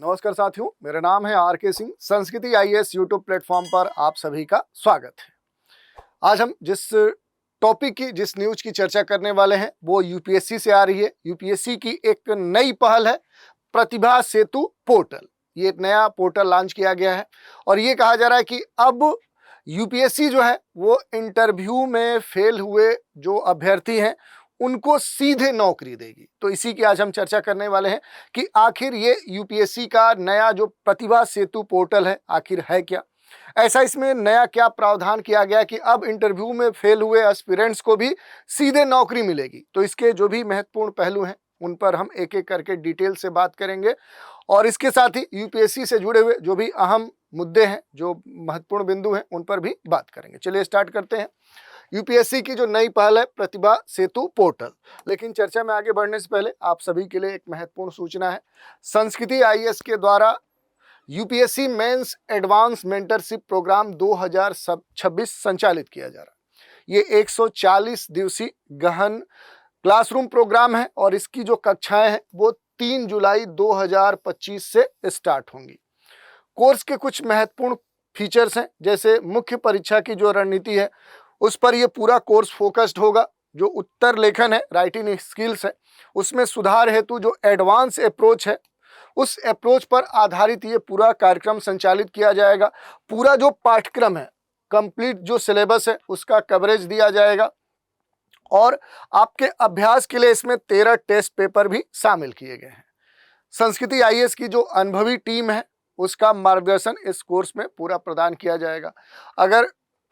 नमस्कार साथियों, मेरा नाम है आर.के. सिंह। संस्कृति आईएएस यूट्यूब प्लेटफॉर्म पर आप सभी का स्वागत है। आज हम जिस न्यूज की चर्चा करने वाले हैं वो यूपीएससी से आ रही है। यूपीएससी की एक नई पहल है प्रतिभा सेतु पोर्टल। ये एक नया पोर्टल लॉन्च किया गया है और ये कहा जा रहा है कि अब यूपीएससी जो है वो इंटरव्यू में फेल हुए जो अभ्यर्थी हैं उनको सीधे नौकरी देगी। तो इसी की आज हम चर्चा करने वाले हैं कि आखिर ये यूपीएससी का नया जो प्रतिभा सेतु पोर्टल है आखिर है क्या, ऐसा इसमें नया क्या प्रावधान किया गया कि अब इंटरव्यू में फेल हुए एस्पिरेंट्स को भी सीधे नौकरी मिलेगी। तो इसके जो भी महत्वपूर्ण पहलू हैं उन पर हम एक एक करके डिटेल से बात करेंगे और इसके साथ ही यूपीएससी से जुड़े हुए जो भी अहम मुद्दे हैं, जो महत्वपूर्ण बिंदु हैं, उन पर भी बात करेंगे। चलिए स्टार्ट करते हैं। यूपीएससी की जो नई पहल है प्रतिभा सेतु पोर्टल। लेकिन चर्चा में आगे बढ़ने से पहले आप सभी के लिए एक महत्वपूर्ण सूचना है। संस्कृति आईएएस के द्वारा UPSC mains advance mentorship program 2026 संचालित किया जा रहा है। ये 140 दिवसीय गहन क्लासरूम प्रोग्राम है और इसकी जो कक्षाएं हैं वो 3 जुलाई 2025 से स्टार्ट होंगी। कोर्स के कुछ महत्वपूर्ण फीचर्स हैं, जैसे मुख्य परीक्षा की जो रणनीति है उस पर ये पूरा कोर्स फोकस्ड होगा। जो उत्तर लेखन है, राइटिंग स्किल्स है, उसमें सुधार हेतु जो एडवांस अप्रोच है उस अप्रोच पर आधारित ये पूरा कार्यक्रम संचालित किया जाएगा। पूरा जो पाठ्यक्रम है, कंप्लीट जो सिलेबस है उसका कवरेज दिया जाएगा और आपके अभ्यास के लिए इसमें 13 टेस्ट पेपर भी शामिल किए गए हैं। संस्कृति आईएएस की जो अनुभवी टीम है उसका मार्गदर्शन इस कोर्स में पूरा प्रदान किया जाएगा। अगर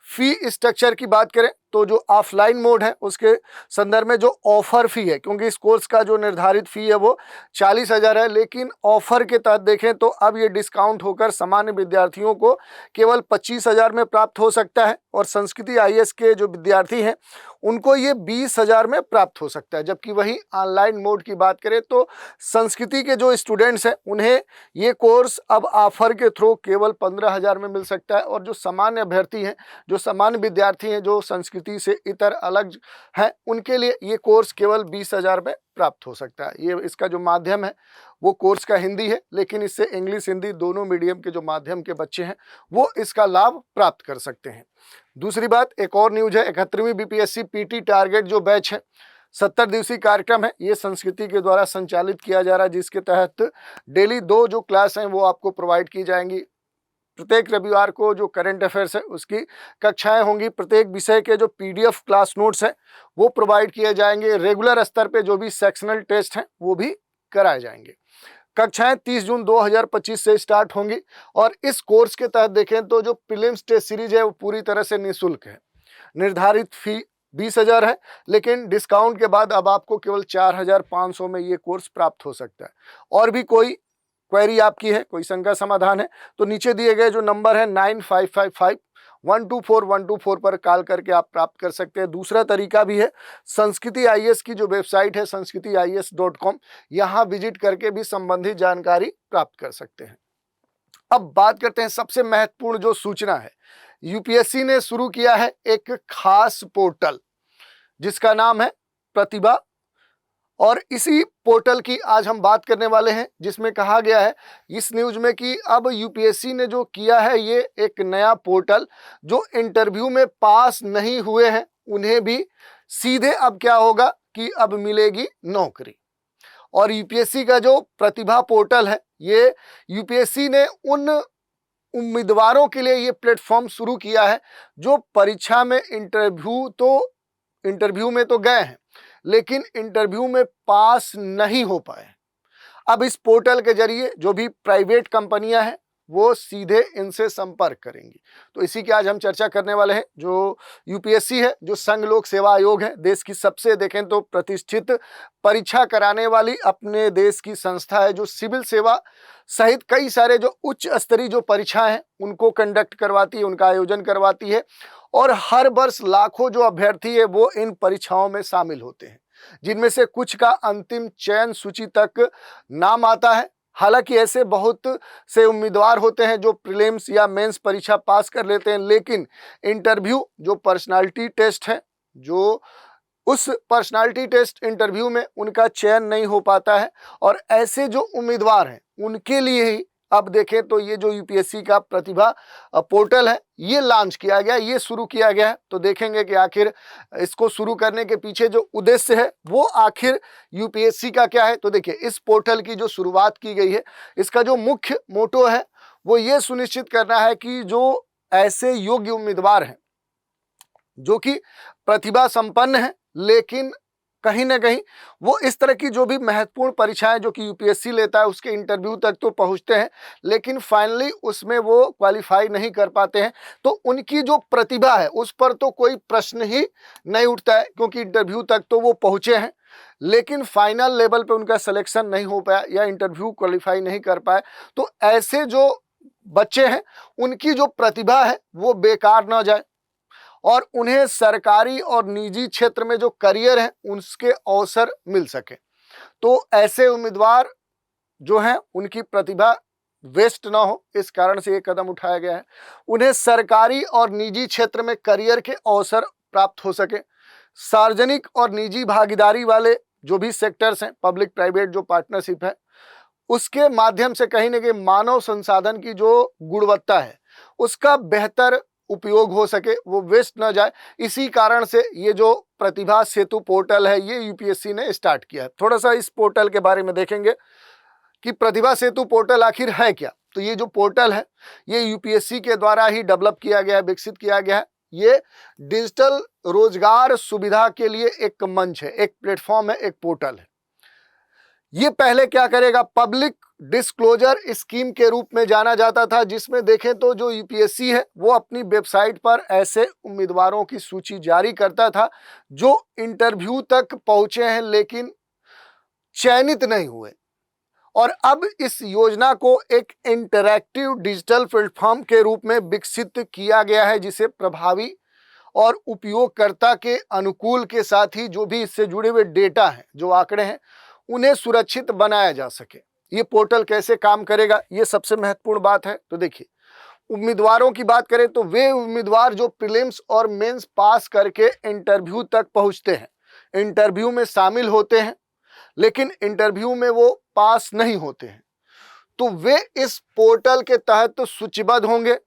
फी स्ट्रक्चर की बात करें तो जो ऑफलाइन मोड है उसके संदर्भ में जो ऑफर फी है, क्योंकि इस कोर्स का जो निर्धारित फी है वो 40,000 है, लेकिन ऑफर के तहत देखें तो अब ये डिस्काउंट होकर सामान्य विद्यार्थियों को केवल 25,000 में प्राप्त हो सकता है और संस्कृति आईएएस के जो विद्यार्थी हैं उनको ये 20,000 में प्राप्त हो सकता है। जबकि वही ऑनलाइन मोड की बात करें तो संस्कृति के जो स्टूडेंट्स हैं उन्हें ये कोर्स अब ऑफर के थ्रू केवल 15,000 में मिल सकता है और जो सामान्य अभ्यर्थी हैं, जो सामान्य विद्यार्थी हैं, जो संस्कृति से इतर अलग हैं, उनके लिए ये कोर्स केवल 20,000 में प्राप्त हो सकता है। ये इसका जो माध्यम है वो कोर्स का हिंदी है, लेकिन इससे इंग्लिश हिंदी दोनों मीडियम के जो माध्यम के बच्चे हैं वो इसका लाभ प्राप्त कर सकते हैं। दूसरी बात, एक और न्यूज है, 71वीं बीपीएससी पीटी टारगेट जो बैच है 70 दिवसीय कार्यक्रम है, ये संस्कृति के द्वारा संचालित किया जा रहा है, जिसके तहत डेली 2 जो क्लास हैं वो आपको प्रोवाइड की जाएंगी। प्रत्येक रविवार को जो करंट अफेयर्स है उसकी कक्षाएं होंगी। प्रत्येक विषय के जो पीडीएफ क्लास नोट्स हैं वो प्रोवाइड किए जाएंगे। रेगुलर स्तर पे जो भी सेक्शनल टेस्ट हैं वो भी कराए जाएंगे। कक्षाएं 30 जून 2025 से स्टार्ट होंगी और इस कोर्स के तहत देखें तो जो प्रीलिम्स टेस्ट सीरीज है वो पूरी तरह से निःशुल्क है। निर्धारित फी 20,000 है, लेकिन डिस्काउंट के बाद अब आपको केवल 4,500 में ये कोर्स प्राप्त हो सकता है। और भी कोई क्वेरी आपकी है, कोई शंका समाधान है तो नीचे दिए गए जो नंबर है 9555-124-124 पर कॉल करके आप प्राप्त कर सकते हैं। दूसरा तरीका भी है, संस्कृति आईएएस की जो वेबसाइट है sanskrithies.com, यहाँ विजिट करके भी संबंधित जानकारी प्राप्त कर सकते हैं। अब बात करते हैं सबसे महत्वपूर्ण जो सूचना है। यूपीएससी ने शुरू किया है एक खास पोर्टल जिसका नाम है प्रतिभा, और इसी पोर्टल की आज हम बात करने वाले हैं, जिसमें कहा गया है इस न्यूज में कि अब यूपीएससी ने जो किया है ये एक नया पोर्टल, जो इंटरव्यू में पास नहीं हुए हैं उन्हें भी सीधे अब क्या होगा कि अब मिलेगी नौकरी। और यूपीएससी का जो प्रतिभा पोर्टल है ये यूपीएससी ने उन उम्मीदवारों के लिए ये प्लेटफॉर्म शुरू किया है जो परीक्षा में इंटरव्यू में तो गए हैं लेकिन इंटरव्यू में पास नहीं हो पाए। अब इस पोर्टल के जरिए जो भी प्राइवेट कंपनियां हैं वो सीधे इनसे संपर्क करेंगी। तो इसी की आज हम चर्चा करने वाले हैं। जो यूपीएससी है, जो संघ लोक सेवा आयोग है, देश की सबसे देखें तो प्रतिष्ठित परीक्षा कराने वाली अपने देश की संस्था है, जो सिविल सेवा सहित कई सारे जो उच्च स्तरीय जो परीक्षाएं हैं उनको कंडक्ट करवाती है, उनका आयोजन करवाती है और हर वर्ष लाखों जो अभ्यर्थी है वो इन परीक्षाओं में शामिल होते हैं, जिनमें से कुछ का अंतिम चयन सूची तक नाम आता है। हालांकि ऐसे बहुत से उम्मीदवार होते हैं जो प्रीलिम्स या मेंस परीक्षा पास कर लेते हैं, लेकिन इंटरव्यू जो पर्सनालिटी टेस्ट है, जो उस पर्सनालिटी टेस्ट इंटरव्यू में उनका चयन नहीं हो पाता है। और ऐसे जो उम्मीदवार हैं उनके लिए ही अब देखें तो ये जो यूपीएससी का प्रतिभा पोर्टल है ये लॉन्च किया गया, ये शुरू किया गया है। तो देखेंगे कि आखिर इसको शुरू करने के पीछे जो उद्देश्य है वो आखिर यूपीएससी का क्या है। तो देखिए, इस पोर्टल की जो शुरुआत की गई है, इसका जो मुख्य मोटो है वो ये सुनिश्चित करना है कि जो ऐसे योग्य उम्मीदवार हैं जो कि प्रतिभा संपन्न है, लेकिन कहीं ना कहीं वो इस तरह की जो भी महत्वपूर्ण परीक्षाएं जो कि यूपीएससी लेता है उसके इंटरव्यू तक तो पहुंचते हैं, लेकिन फाइनली उसमें वो क्वालिफाई नहीं कर पाते हैं। तो उनकी जो प्रतिभा है उस पर तो कोई प्रश्न ही नहीं उठता है, क्योंकि इंटरव्यू तक तो वो पहुंचे हैं, लेकिन फाइनल लेवल पे उनका सिलेक्शन नहीं हो पाया या इंटरव्यू क्वालिफाई नहीं कर पाए। तो ऐसे जो बच्चे हैं उनकी जो प्रतिभा है वो बेकार ना जाए और उन्हें सरकारी और निजी क्षेत्र में जो करियर है उसके अवसर मिल सके। तो ऐसे उम्मीदवार जो हैं उनकी प्रतिभा वेस्ट ना हो, इस कारण से ये कदम उठाया गया है। उन्हें सरकारी और निजी क्षेत्र में करियर के अवसर प्राप्त हो सके। सार्वजनिक और निजी भागीदारी वाले जो भी सेक्टर्स हैं, पब्लिक प्राइवेट जो पार्टनरशिप है, उसके माध्यम से कहीं ना कहीं मानव संसाधन की जो गुणवत्ता है उसका बेहतर उपयोग हो सके, वो वेस्ट ना जाए। इसी कारण से ये जो प्रतिभा सेतु पोर्टल है ये यूपीएससी ने स्टार्ट किया है। थोड़ा सा इस पोर्टल के बारे में देखेंगे कि प्रतिभा सेतु पोर्टल आखिर है क्या। तो ये जो पोर्टल है ये यूपीएससी के द्वारा ही डेवलप किया गया है, विकसित किया गया है। ये डिजिटल रोजगार सुविधा के लिए एक मंच है, एक प्लेटफॉर्म है, एक पोर्टल है। ये पहले क्या करेगा, पब्लिक डिस्क्लोजर स्कीम के रूप में जाना जाता था, जिसमें देखें तो जो यूपीएससी है वो अपनी वेबसाइट पर ऐसे उम्मीदवारों की सूची जारी करता था जो इंटरव्यू तक पहुंचे हैं लेकिन चयनित नहीं हुए। और अब इस योजना को एक इंटरैक्टिव डिजिटल प्लेटफॉर्म के रूप में विकसित किया गया है, जिसे प्रभावी और उपयोगकर्ता के अनुकूल के साथ ही जो भी इससे जुड़े हुए डेटा हैं, जो आंकड़े हैं, उन्हें सुरक्षित बनाया जा सके। ये पोर्टल कैसे काम करेगा, ये सबसे महत्वपूर्ण बात है। तो देखिए, उम्मीदवारों की बात करें तो वे उम्मीदवार जो प्रीलिम्स और मेंस पास करके इंटरव्यू तक पहुंचते हैं, इंटरव्यू में शामिल होते हैं, लेकिन इंटरव्यू में वो पास नहीं होते हैं, तो वे इस पोर्टल के तहत सूचीबद्ध होंगे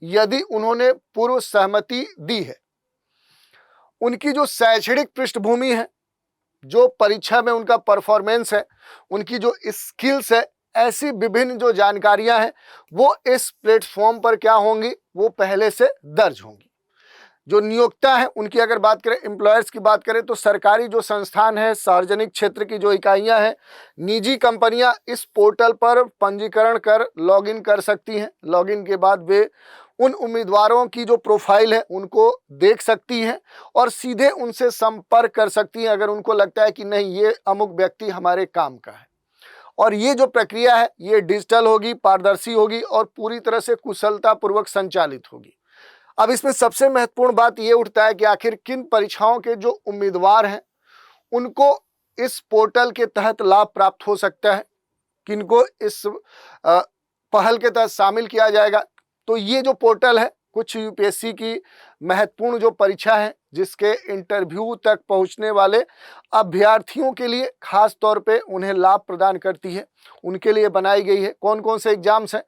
यदि उन्होंने पूर्व सहमति दी है। उनकी जो शैक्षणिक पृष्ठभूमि है, जो परीक्षा में उनका परफॉर्मेंस है, उनकी जो स्किल्स है, ऐसी विभिन्न जो जानकारियां हैं वो इस प्लेटफॉर्म पर क्या होंगी, वो पहले से दर्ज होंगी। जो नियोक्ता है उनकी अगर बात करें, एम्प्लॉयर्स की बात करें, तो सरकारी जो संस्थान है, सार्वजनिक क्षेत्र की जो इकाइयां हैं, निजी कंपनियां इस पोर्टल पर पंजीकरण कर लॉगिन कर सकती हैं। लॉगिन के बाद वे उन उम्मीदवारों की जो प्रोफाइल है उनको देख सकती हैं और सीधे उनसे संपर्क कर सकती हैं अगर उनको लगता है कि नहीं, ये अमुक व्यक्ति हमारे काम का है। और ये जो प्रक्रिया है ये डिजिटल होगी, पारदर्शी होगी और पूरी तरह से कुशलतापूर्वक संचालित होगी। अब इसमें सबसे महत्वपूर्ण बात ये उठता है कि आखिर किन परीक्षाओं के जो उम्मीदवार हैं उनको इस पोर्टल के तहत लाभ प्राप्त हो सकता है, किनको इस पहल के तहत शामिल किया जाएगा। तो ये जो पोर्टल है कुछ यूपीएससी की महत्वपूर्ण जो परीक्षा है जिसके इंटरव्यू तक पहुंचने वाले अभ्यर्थियों के लिए खास तौर पे उन्हें लाभ प्रदान करती है, उनके लिए बनाई गई है। कौन कौन से एग्जाम्स हैं,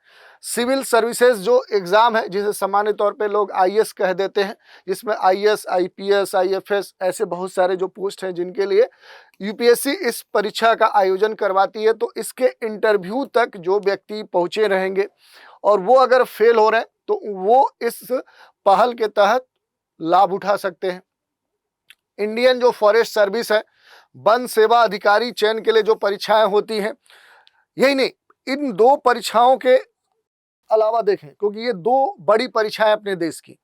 सिविल सर्विसेज जो एग्ज़ाम है जिसे सामान्य तौर पे लोग आईएएस कह देते हैं, जिसमें आईएएस, आईपीएस, आईएफएस ऐसे बहुत सारे जो पोस्ट हैं जिनके लिए यूपीएससी इस परीक्षा का आयोजन करवाती है। तो इसके इंटरव्यू तक जो व्यक्ति पहुँचे रहेंगे और वो अगर फेल हो रहे हैं तो वो इस पहल के तहत लाभ उठा सकते हैं। इंडियन जो फॉरेस्ट सर्विस है, वन सेवा अधिकारी चयन के लिए जो परीक्षाएं होती हैं, यही नहीं, इन दो परीक्षाओं के अलावा देखें, क्योंकि ये दो बड़ी परीक्षाएं अपने देश की,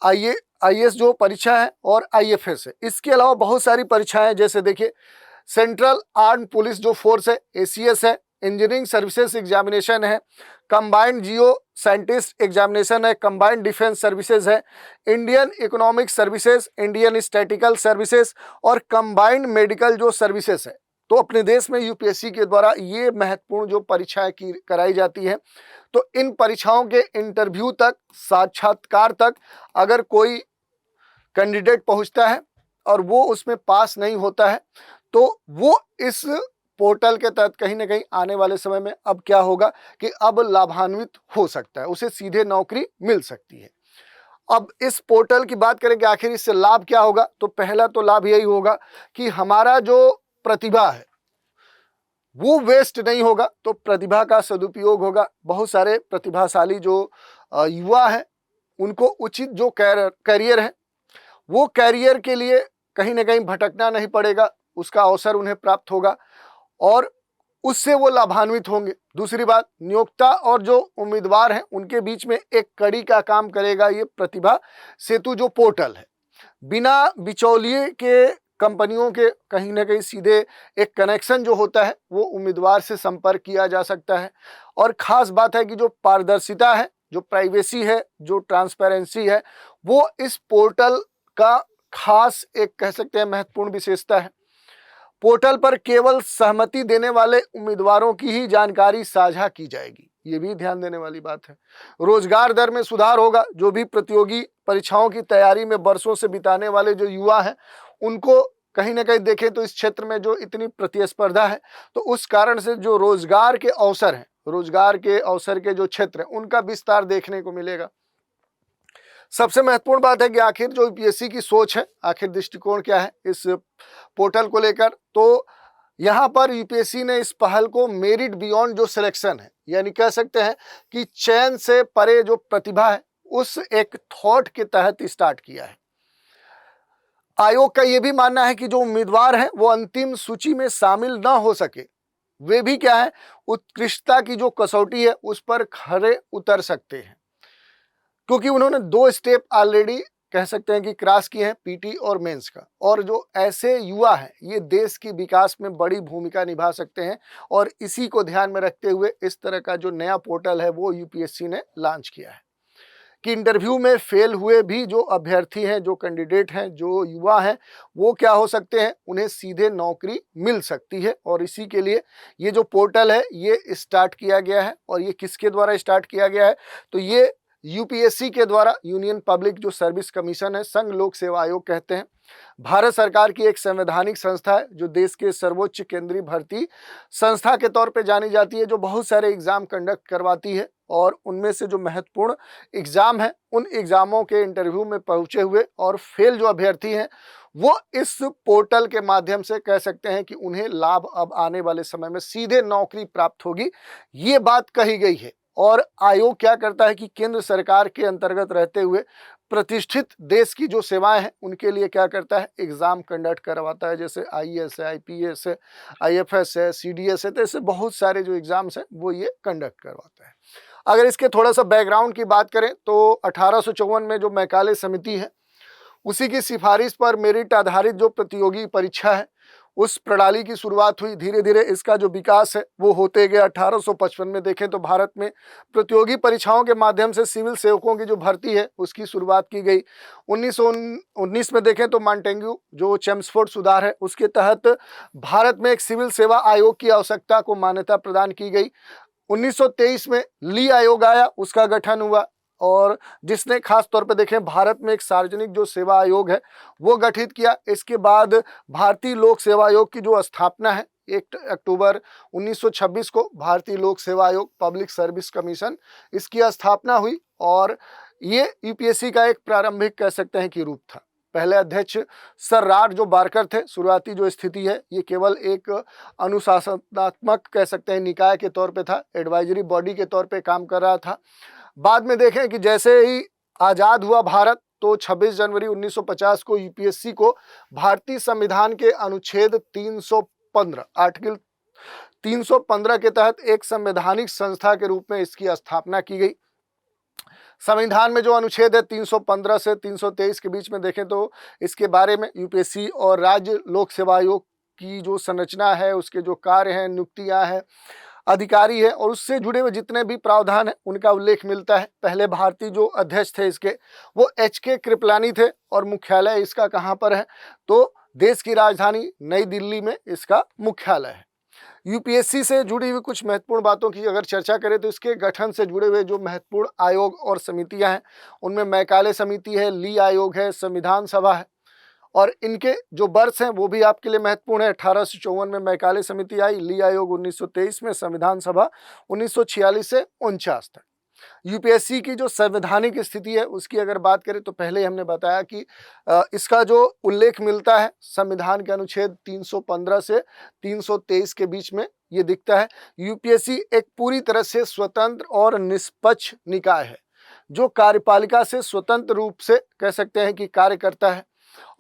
आईएएस जो परीक्षा है और आईएफएस है। इसके अलावा बहुत सारी परीक्षाएं, जैसे देखिए सेंट्रल आर्म्ड पुलिस जो फोर्स है, एसीएस है, इंजीनियरिंग सर्विसेज एग्जामिनेशन है, कंबाइंड जियो साइंटिस्ट एग्जामिनेशन है, कंबाइंड डिफेंस सर्विसेज है, Indian economic services, Indian statistical services और कंबाइंड मेडिकल जो सर्विसेज है। तो अपने देश में यूपीएससी के द्वारा ये महत्वपूर्ण जो परीक्षाएं कराई जाती हैं। तो इन परीक्षाओं के इंटरव्यू तक, साक्षात्कार तक अगर कोई कैंडिडेट पहुंचता है और वो उसमें पास नहीं होता है तो वो इस पोर्टल के तहत कहीं ना कहीं आने वाले समय में अब क्या होगा कि अब लाभान्वित हो सकता है, उसे सीधे नौकरी मिल सकती है। अब इस पोर्टल की बात करें कि आखिर इससे लाभ क्या होगा, तो पहला तो लाभ यही होगा कि हमारा जो प्रतिभा है वो वेस्ट नहीं होगा, तो प्रतिभा का सदुपयोग होगा। बहुत सारे प्रतिभाशाली जो युवा हैं उनको उचित जो करियर है वो करियर के लिए कहीं ना कहीं भटकना नहीं पड़ेगा, उसका अवसर उन्हें प्राप्त होगा और उससे वो लाभान्वित होंगे। दूसरी बात, नियोक्ता और जो उम्मीदवार हैं उनके बीच में एक कड़ी का काम करेगा ये प्रतिभा सेतु जो पोर्टल है। बिना बिचौलिए के कंपनियों के कहीं ना कहीं सीधे एक कनेक्शन जो होता है वो उम्मीदवार से संपर्क किया जा सकता है। और खास बात है कि जो पारदर्शिता है, जो प्राइवेसी है, जो ट्रांसपेरेंसी है, वो इस पोर्टल का खास एक कह सकते हैं महत्वपूर्ण विशेषता है। पोर्टल पर केवल सहमति देने वाले उम्मीदवारों की ही जानकारी साझा की जाएगी, ये भी ध्यान देने वाली बात है। रोजगार दर में सुधार होगा। जो भी प्रतियोगी परीक्षाओं की तैयारी में बरसों से बिताने वाले जो युवा हैं उनको कहीं ना कहीं देखें तो इस क्षेत्र में जो इतनी प्रतिस्पर्धा है तो उस कारण से जो रोजगार के अवसर हैं, रोजगार के अवसर के जो क्षेत्र हैं उनका विस्तार देखने को मिलेगा। सबसे महत्वपूर्ण बात है कि आखिर जो यूपीएससी की सोच है, आखिर दृष्टिकोण क्या है इस पोर्टल को लेकर, तो यहाँ पर यूपीएससी ने इस पहल को मेरिट बियॉन्ड जो सिलेक्शन है, यानी कह सकते हैं कि चयन से परे जो प्रतिभा है उस एक थॉट के तहत स्टार्ट किया है। आयोग का यह भी मानना है कि जो उम्मीदवार हैं वो अंतिम सूची में शामिल ना हो सके, वे भी क्या है उत्कृष्टता की जो कसौटी है उस पर खरे उतर सकते हैं, क्योंकि उन्होंने 2 स्टेप ऑलरेडी कह सकते हैं कि क्रॉस किए हैं, पीटी और मेंस का। और जो ऐसे युवा हैं ये देश की विकास में बड़ी भूमिका निभा सकते हैं और इसी को ध्यान में रखते हुए इस तरह का जो नया पोर्टल है वो यूपीएससी ने लॉन्च किया है कि इंटरव्यू में फेल हुए भी जो अभ्यर्थी हैं, जो कैंडिडेट हैं, जो युवा हैं, वो क्या हो सकते हैं, उन्हें सीधे नौकरी मिल सकती है। और इसी के लिए ये जो पोर्टल है ये स्टार्ट किया गया है। और ये किसके द्वारा स्टार्ट किया गया है, तो ये यूपीएससी के द्वारा, यूनियन पब्लिक जो सर्विस कमीशन है, संघ लोक सेवा आयोग कहते हैं, भारत सरकार की एक संवैधानिक संस्था है जो देश के सर्वोच्च केंद्रीय भर्ती संस्था के तौर पे जानी जाती है, जो बहुत सारे एग्जाम कंडक्ट करवाती है। और उनमें से जो महत्वपूर्ण एग्जाम है उन एग्जामों के इंटरव्यू में पहुंचे हुए और फेल जो अभ्यर्थी हैं वो इस पोर्टल के माध्यम से कह सकते हैं कि उन्हें लाभ अब आने वाले समय में सीधे नौकरी प्राप्त होगी, ये बात कही गई है। और आयोग क्या करता है कि केंद्र सरकार के अंतर्गत रहते हुए प्रतिष्ठित देश की जो सेवाएं हैं उनके लिए क्या करता है, एग्जाम कंडक्ट करवाता है, जैसे आईएएस है, आईपीएस है, आईएफएस है, सीडीएस है, तो ऐसे बहुत सारे जो एग्जाम्स हैं वो ये कंडक्ट करवाता है। अगर इसके थोड़ा सा बैकग्राउंड की बात करें तो 1854 में जो मैकाले समिति है उसी की सिफारिश पर मेरिट आधारित जो प्रतियोगी परीक्षा है उस प्रणाली की शुरुआत हुई। धीरे धीरे इसका जो विकास है वो होते गए। 1855 में देखें तो भारत में प्रतियोगी परीक्षाओं के माध्यम से सिविल सेवकों की जो भर्ती है उसकी शुरुआत की गई। 1919 में देखें तो मॉन्टेग्यू जो चेम्सफोर्ड सुधार है उसके तहत भारत में एक सिविल सेवा आयोग की आवश्यकता को मान्यता प्रदान की गई। 1923 में ली आयोग आया, उसका गठन हुआ और जिसने खास तौर पे देखें भारत में एक सार्वजनिक जो सेवा आयोग है वो गठित किया। इसके बाद भारतीय लोक सेवा आयोग की जो स्थापना है 1 अक्टूबर 1926 को भारतीय लोक सेवा आयोग, पब्लिक सर्विस कमीशन, इसकी स्थापना हुई। और ये यूपीएससी का एक प्रारंभिक कह सकते हैं कि रूप था। पहले अध्यक्ष सर राड जो बारकर थे, शुरुआती जो स्थिति है ये केवल एक अनुशासनात्मक कह सकते हैं निकाय के तौर पे था, एडवाइजरी बॉडी के तौर पे काम कर रहा था। बाद में देखें कि जैसे ही आज़ाद हुआ भारत तो 26 जनवरी 1950 को यूपीएससी को भारतीय संविधान के अनुच्छेद 315 आर्टिकल 315 के तहत एक संवैधानिक संस्था के रूप में इसकी स्थापना की गई। संविधान में जो अनुच्छेद है 315 से 323 के बीच में देखें तो इसके बारे में यूपीएससी और राज्य लोक सेवा आयोग की जो संरचना है, उसके जो कार्य हैं, नियुक्तियां हैं, अधिकारी है और उससे जुड़े हुए जितने भी प्रावधान है उनका उल्लेख मिलता है। पहले भारतीय जो अध्यक्ष थे इसके वो एच.के. कृपलानी थे और मुख्यालय इसका कहाँ पर है, तो देश की राजधानी नई दिल्ली में इसका मुख्यालय है। यूपीएससी से जुड़ी हुई कुछ महत्वपूर्ण बातों की अगर चर्चा करें तो इसके गठन से जुड़े हुए जो महत्वपूर्ण आयोग और समितियां हैं उनमें मैकाले समिति है, ली आयोग है, संविधान सभा है और इनके जो वर्ष हैं वो भी आपके लिए महत्वपूर्ण है। 1854 में मैकाले समिति आई, ली आयोग 1923 में, संविधान सभा 1946 से 49 तक। यूपीएससी की जो संवैधानिक स्थिति है उसकी अगर बात करें तो पहले हमने बताया कि इसका जो उल्लेख मिलता है संविधान के अनुच्छेद 315 से 323 के बीच में ये दिखता है। यूपीएससी एक पूरी तरह से स्वतंत्र और निष्पक्ष निकाय है जो कार्यपालिका से स्वतंत्र रूप से कह सकते हैं कि कार्य करता है,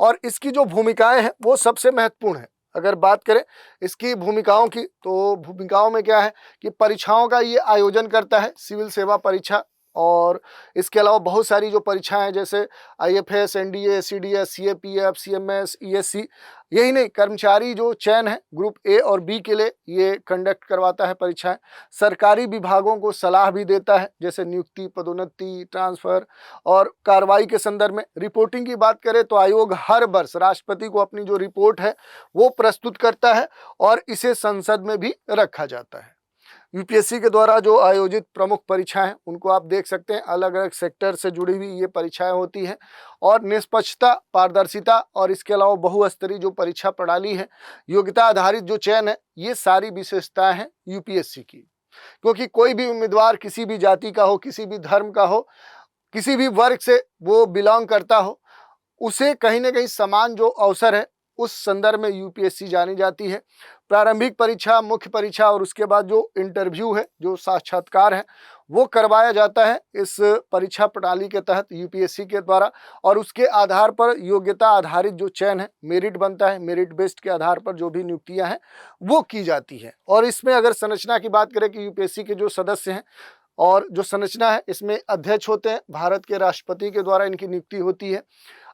और इसकी जो भूमिकाएं हैं वो सबसे महत्वपूर्ण है। अगर बात करें इसकी भूमिकाओं की तो भूमिकाओं में क्या है कि परीक्षाओं का ये आयोजन करता है, सिविल सेवा परीक्षा, और इसके अलावा बहुत सारी जो परीक्षाएं हैं जैसे IFS, NDA, CDS, CAPF, CMS, ESC, यही नहीं कर्मचारी जो चयन है ग्रुप ए और बी के लिए ये कंडक्ट करवाता है परीक्षाएं। सरकारी विभागों को सलाह भी देता है जैसे नियुक्ति, पदोन्नति, ट्रांसफर और कार्रवाई के संदर्भ में। रिपोर्टिंग की बात करें तो आयोग हर वर्ष राष्ट्रपति को अपनी जो रिपोर्ट है वो प्रस्तुत करता है और इसे संसद में भी रखा जाता है। यूपीएससी के द्वारा जो आयोजित प्रमुख परीक्षाएं हैं उनको आप देख सकते हैं, अलग अलग सेक्टर से जुड़ी हुई ये परीक्षाएं होती हैं, और निष्पक्षता, पारदर्शिता और इसके अलावा बहुस्तरीय जो परीक्षा प्रणाली है, योग्यता आधारित जो चयन है, ये सारी विशेषताएं हैं यूपीएससी की। क्योंकि कोई भी उम्मीदवार किसी भी जाति का हो, किसी भी धर्म का हो, किसी भी वर्ग से वो बिलोंग करता हो, उसे कहीं ना कहीं समान जो अवसर है उस संदर्भ में यूपीएससी जानी जाती है। प्रारंभिक परीक्षा, मुख्य परीक्षा और उसके बाद जो इंटरव्यू है, जो साक्षात्कार है, वो करवाया जाता है इस परीक्षा प्रणाली के तहत यूपीएससी के द्वारा, और उसके आधार पर योग्यता आधारित जो चयन है, मेरिट बनता है, मेरिट बेस्ड के आधार पर जो भी नियुक्तियां हैं वो की जाती है। और इसमें अगर संरचना की बात करें कि यूपीएससी के जो सदस्य हैं और जो संरचना है, इसमें अध्यक्ष होते हैं, भारत के राष्ट्रपति के द्वारा इनकी नियुक्ति होती है।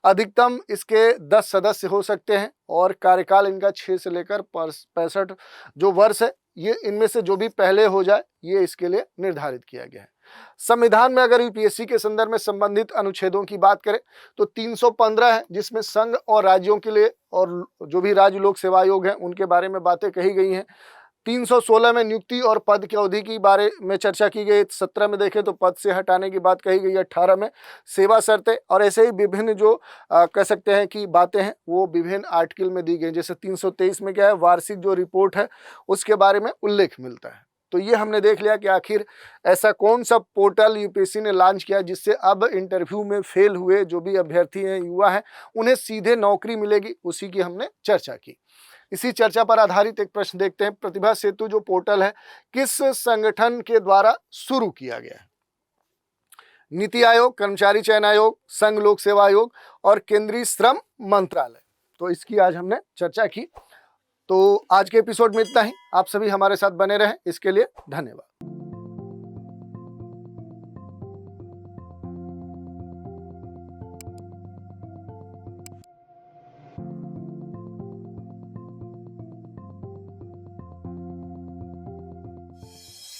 अधिकतम इसके 10 सदस्य हो सकते हैं और कार्यकाल इनका 6 से लेकर 65 जो वर्ष है, ये इनमें से जो भी पहले हो जाए ये इसके लिए निर्धारित किया गया है। संविधान में अगर यूपीएससी के संदर्भ में संबंधित अनुच्छेदों की बात करें तो 315 है जिसमें संघ और राज्यों के लिए और जो भी राज्य लोक सेवा आयोग हैं उनके बारे में बातें कही गई हैं। 316 में नियुक्ति और पद की अवधि की बारे में चर्चा की गई। 17 में देखें तो पद से हटाने की बात कही गई। 18 में सेवा शर्तें, और ऐसे ही विभिन्न जो कह सकते हैं कि बातें हैं वो विभिन्न आर्टिकल में दी गई। जैसे 323 में क्या है, वार्षिक जो रिपोर्ट है उसके बारे में उल्लेख मिलता है। तो ये हमने देख लिया कि आखिर ऐसा कौन सा पोर्टल यूपीएससी ने लॉन्च किया जिससे अब इंटरव्यू में फेल हुए जो भी अभ्यर्थी हैं, युवा हैं, उन्हें सीधे नौकरी मिलेगी, उसी की हमने चर्चा की। इसी चर्चा पर आधारित एक प्रश्न देखते हैं। प्रतिभा सेतु जो पोर्टल है किस संगठन के द्वारा शुरू किया गया है? नीति आयोग, कर्मचारी चयन आयोग, संघ लोक सेवा आयोग और केंद्रीय श्रम मंत्रालय। तो इसकी आज हमने चर्चा की। तो आज के एपिसोड में इतना ही। आप सभी हमारे साथ बने रहें, इसके लिए धन्यवाद।